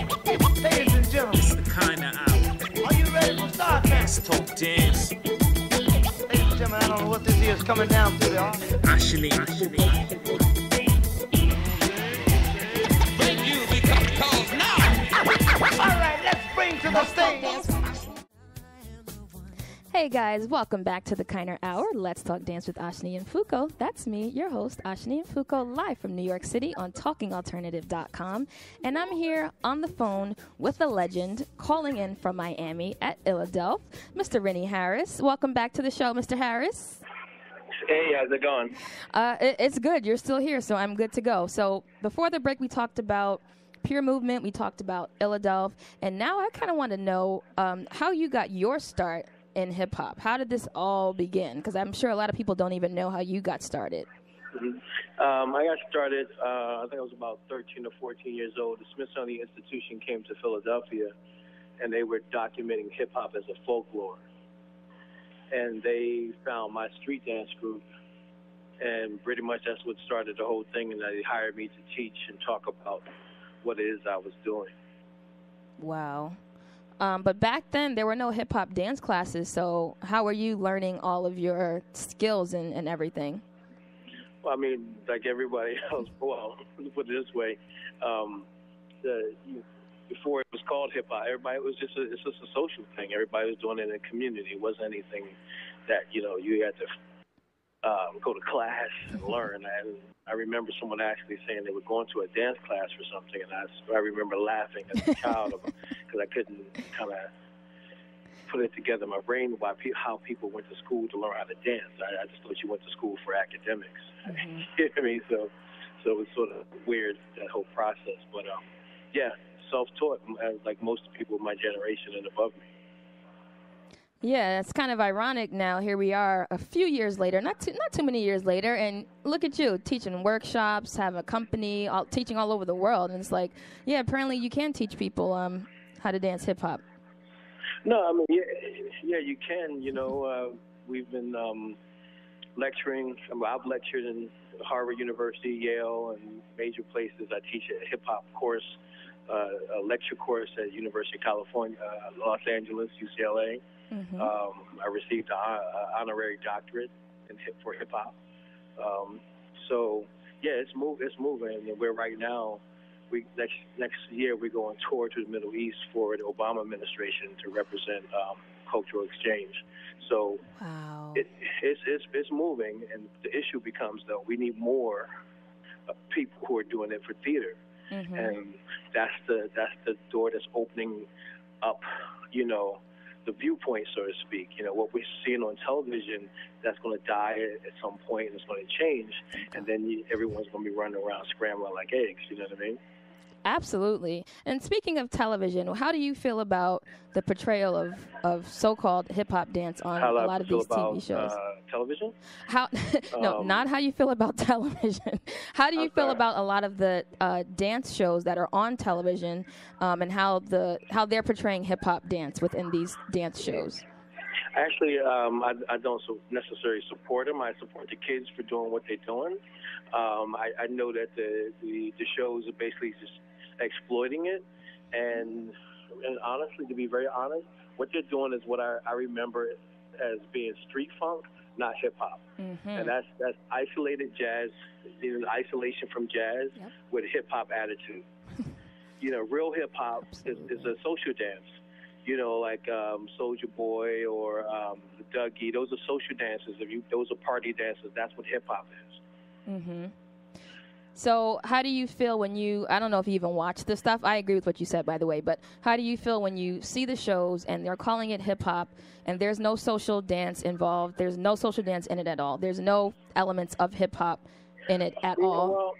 Ladies and gentlemen, It's the kind of hour. are you ready for start time? Let's talk dance. Ladies and gentlemen, I don't know what this is coming down through the audience. Ashani, Mfuko. All right, let's bring to the stage. Hey guys, welcome back to the Kinder Hour. Let's talk dance with Ashani and Mfuko. That's me, your host, Ashani and Mfuko, live from New York City on TalkingAlternative.com. And I'm here on the phone with a legend calling in from Miami at Philadelphia, Mr. Rennie Harris. Welcome back to the show, Mr. Harris. Hey, how's it going? It's good. You're still here, so I'm good to go. So before the break, we talked about Pure Movement. We talked about Philadelphia. And now I kind of want to know how you got your start in hip-hop. How did this all begin? Because I'm sure a lot of people don't even know how you got started. Mm-hmm. I got started, I think I was about 13 or 14 years old. The Smithsonian Institution came to Philadelphia, and they were documenting hip-hop as a folklore. And they found my street dance group, and pretty much that's what started the whole thing, and they hired me to teach and talk about what it is I was doing. Wow. But back then, there were no hip-hop dance classes, so how were you learning all of your skills and everything? Well, I mean, like everybody else, well, put it this way, before it was called hip-hop, everybody was it's just a social thing. Everybody was doing it in a community. It wasn't anything that, you had to go to class and learn. And I remember someone actually saying they were going to a dance class or something, and I remember laughing as a child because I couldn't kind of put it together in my brain about how people went to school to learn how to dance. I just thought you went to school for academics. Mm-hmm. You know what I mean? So it was sort of weird, that whole process. But, yeah, self-taught, like most people of my generation and above me. Yeah, it's kind of ironic now. Here we are a few years later, not too many years later, and look at you, teaching workshops, have a company, teaching all over the world. And it's like, yeah, apparently you can teach people how to dance hip-hop. No, I mean, yeah, you can. We've been lecturing. I've lectured in Harvard University, Yale, and major places. I teach a hip-hop course, a lecture course at University of California, Los Angeles, UCLA. Mm-hmm. I received an honorary doctorate for hip hop. So yeah, it's moving. And we're right now. Next year we're going tour to the Middle East for the Obama administration to represent cultural exchange. So wow, it's moving, and the issue becomes though we need more people who are doing it for theater, mm-hmm. and that's the door that's opening up. The viewpoint, so to speak. What we're seeing on television, that's going to die at some point, and it's going to change, and then everyone's going to be running around scrambling like eggs, you know what I mean? Absolutely. And speaking of television, how do you feel about the portrayal of so-called hip-hop dance on a lot of these TV shows? Television? No, not how you feel about television. How do you feel about a lot of the dance shows that are on television, and how they're portraying hip-hop dance within these dance shows? Actually, I don't necessarily support them. I support the kids for doing what they're doing. I know that the shows are basically just exploiting it, and honestly, to be very honest, what they're doing is what I remember as being street funk, not hip hop, mm-hmm. and that's isolated jazz, isolation from jazz, yep. with hip hop attitude. Real hip hop is a social dance. Like Soulja Boy or the Dougie, those are social dances. Those are party dances. That's what hip hop is. Mm-hmm. So how do you feel when I don't know if you even watch this stuff. I agree with what you said, by the way, but how do you feel when you see the shows and they're calling it hip-hop and there's no social dance involved, there's no social dance in it at all, there's no elements of hip-hop in it at all? Well,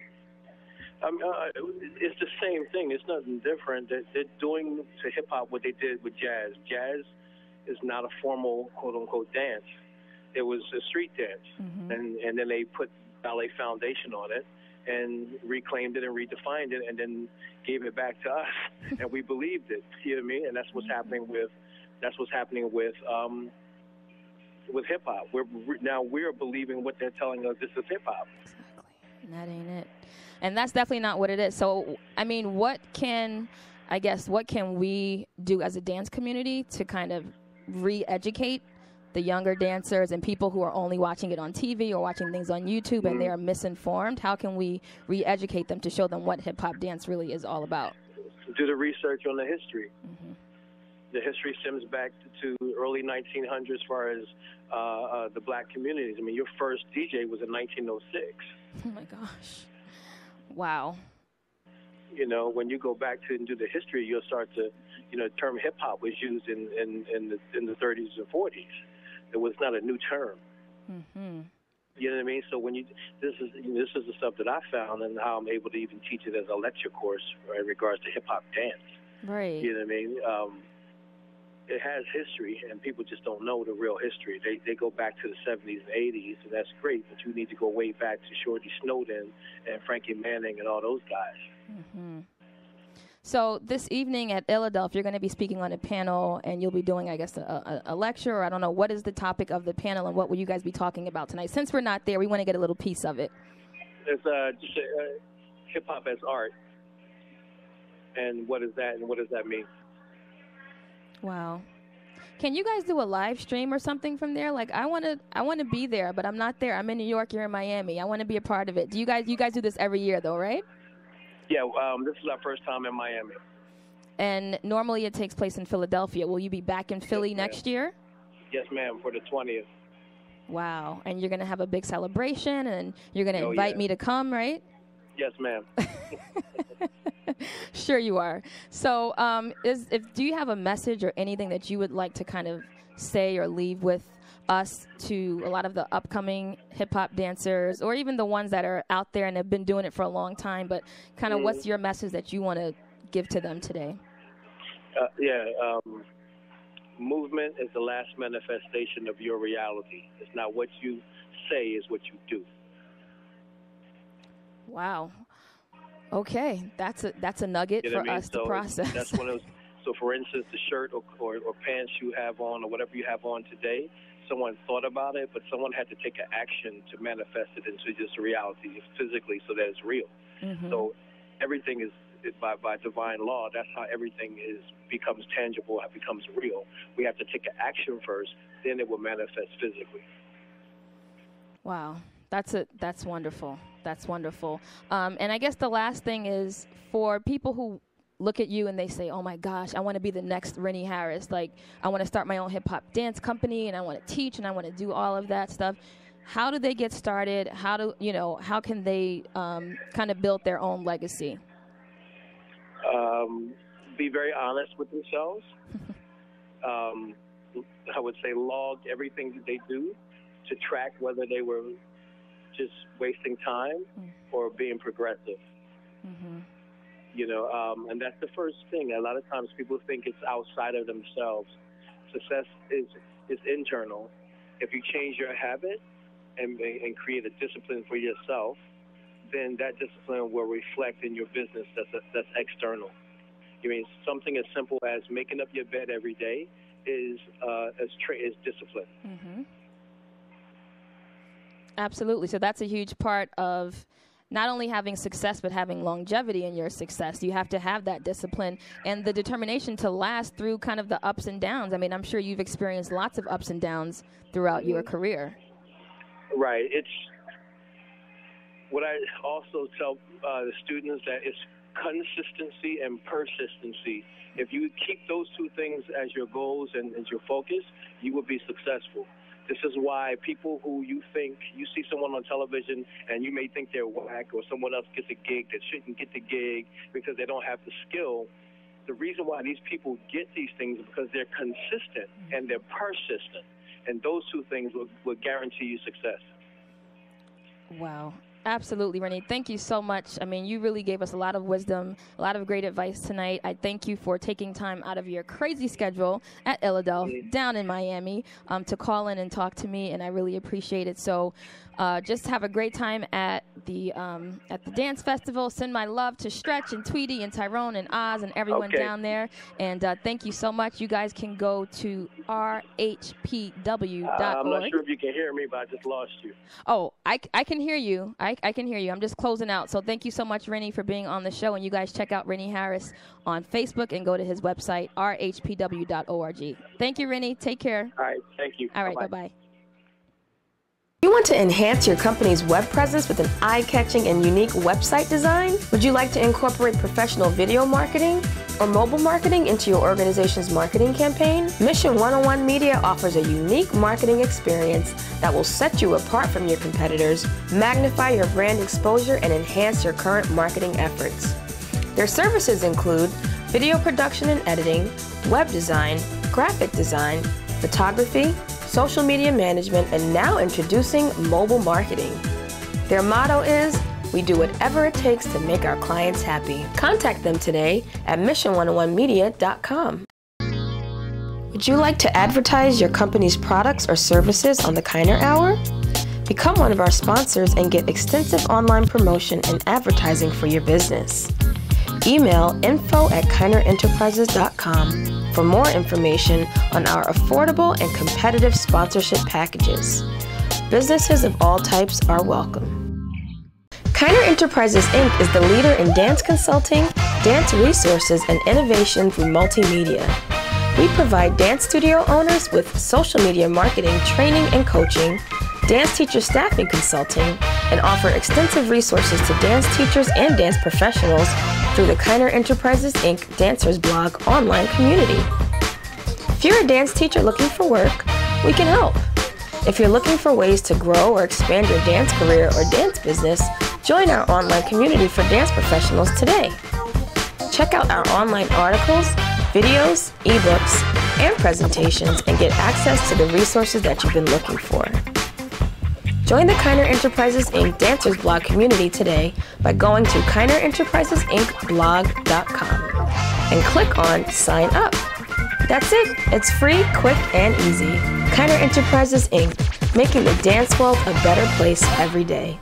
it's the same thing. It's nothing different. They're doing to hip-hop what they did with jazz. Jazz is not a formal, quote-unquote, dance. It was a street dance, mm-hmm. and then they put ballet foundation on it, and reclaimed it and redefined it, and then gave it back to us, and we believed it. You know what I mean? And that's what's happening with hip hop. We're believing what they're telling us. This is hip hop. Exactly, and that ain't it. And that's definitely not what it is. So, I mean, what can I guess, what can we do as a dance community to kind of re-educate the younger dancers and people who are only watching it on TV or watching things on YouTube and they are misinformed? How can we re-educate them to show them what hip-hop dance really is all about? Do the research on the history. The history stems back to early 1900s as far as the black communities. I mean, your first DJ was in 1906. Oh, my gosh. Wow. You know, when you go back to and do the history, you'll start to, you know, the term hip-hop was used in the 30s and 40s. It was not a new term. You know what I mean? So when this is the stuff that I found and how I'm able to even teach it as a lecture course in regards to hip-hop dance. Right. You know what I mean? It has history, and people just don't know the real history. They go back to the 70s and 80s, and that's great, but you need to go way back to Shorty Snowden and Frankie Manning and all those guys. So this evening at Philadelphia, you're going to be speaking on a panel, and you'll be doing, I guess, a lecture, or I don't know. What is the topic of the panel, and what will you guys be talking about tonight? Since we're not there, we want to get a little piece of it. It's just hip-hop as art, and what is that, and what does that mean? Wow. Can you guys do a live stream or something from there? Like, I want to be there, but I'm not there. I'm in New York. You're in Miami. I want to be a part of it. You guys do this every year, though, right? Yeah, this is our first time in Miami. And normally it takes place in Philadelphia. Will you be back in Philly next year? Yes, ma'am, for the 20th. Wow. And you're going to have a big celebration, and you're going to invite me to come, right? Yes, ma'am. Sure you are. So do you have a message or anything that you would like to kind of say or leave with us to a lot of the upcoming hip-hop dancers, or even the ones that are out there and have been doing it for a long time, but kind of what's your message that you want to give to them today? Movement is the last manifestation of your reality. It's not what you say, it's what you do. Wow. Okay, that's a nugget for us to process. That's one of those. So, for instance, the shirt or pants you have on, or whatever you have on today, someone thought about it, but someone had to take an action to manifest it into just reality physically, so that it's real. So, everything is by divine law. That's how everything becomes tangible, it becomes real. We have to take an action first, then it will manifest physically. Wow. That's wonderful. That's wonderful. And I guess the last thing is for people who look at you and they say, oh, my gosh, I want to be the next Rennie Harris. Like, I want to start my own hip-hop dance company, and I want to teach, and I want to do all of that stuff. How do they get started? How can they kind of build their own legacy? Be very honest with themselves. I would say log everything that they do to track whether they were just wasting time or being progressive. You know, and that's the first thing. A lot of times people think it's outside of themselves. Success is internal. If you change your habit and create a discipline for yourself, then that discipline will reflect in your business. That's external. I mean, something as simple as making up your bed every day is discipline. Absolutely. So that's a huge part of not only having success, but having longevity in your success. You have to have that discipline and the determination to last through kind of the ups and downs. I mean, I'm sure you've experienced lots of ups and downs throughout your career. Right. It's what I also tell the students, that it's consistency and persistency. If you keep those two things as your goals and as your focus, you will be successful. This is why people who you see someone on television and you may think they're whack, or someone else gets a gig that shouldn't get the gig because they don't have the skill. The reason why these people get these things is because they're consistent and they're persistent. And those two things will guarantee you success. Wow. Absolutely, Rennie. Thank you so much. I mean, you really gave us a lot of wisdom, a lot of great advice tonight. I thank you for taking time out of your crazy schedule at Philadelphia, down in Miami, to call in and talk to me, and I really appreciate it. So just have a great time at the dance festival. Send my love to Stretch and Tweety and Tyrone and Oz and everyone down there. And thank you so much. You guys can go to rhpw.org. I'm not sure if you can hear me, but I just lost you. Oh, I can hear you. I I can hear you. I'm just closing out. So thank you so much, Rennie, for being on the show. And you guys check out Rennie Harris on Facebook and go to his website, rhpw.org. Thank you, Rennie. Take care. All right. Thank you. All right. Bye-bye. Bye-bye. You want to enhance your company's web presence with an eye-catching and unique website design? Would you like to incorporate professional video marketing or mobile marketing into your organization's marketing campaign? Mission 101 Media offers a unique marketing experience that will set you apart from your competitors, magnify your brand exposure, and enhance your current marketing efforts. Their services include video production and editing, web design, graphic design, photography, social media management, and now introducing mobile marketing. Their motto is, we do whatever it takes to make our clients happy. Contact them today at mission101media.com. Would you like to advertise your company's products or services on the Kiner Hour? Become one of our sponsors and get extensive online promotion and advertising for your business. Email info@kinerinterprises.com for more information on our affordable and competitive sponsorship packages. Businesses of all types are welcome. Kiner Enterprises Inc. is the leader in dance consulting, dance resources, and innovation through multimedia. We provide dance studio owners with social media marketing, training, and coaching, dance teacher staffing consulting, and offer extensive resources to dance teachers and dance professionals through the Kiner Enterprises Inc. Dancers Blog online community. If you're a dance teacher looking for work, we can help. If you're looking for ways to grow or expand your dance career or dance business, join our online community for dance professionals today. Check out our online articles, videos, ebooks, and presentations and get access to the resources that you've been looking for. Join the Kiner Enterprises Inc. Dancers Blog community today by going to kinerenterprisesinc.blog.com and click on Sign Up. That's it. It's free, quick, and easy. Kiner Enterprises Inc., making the dance world a better place every day.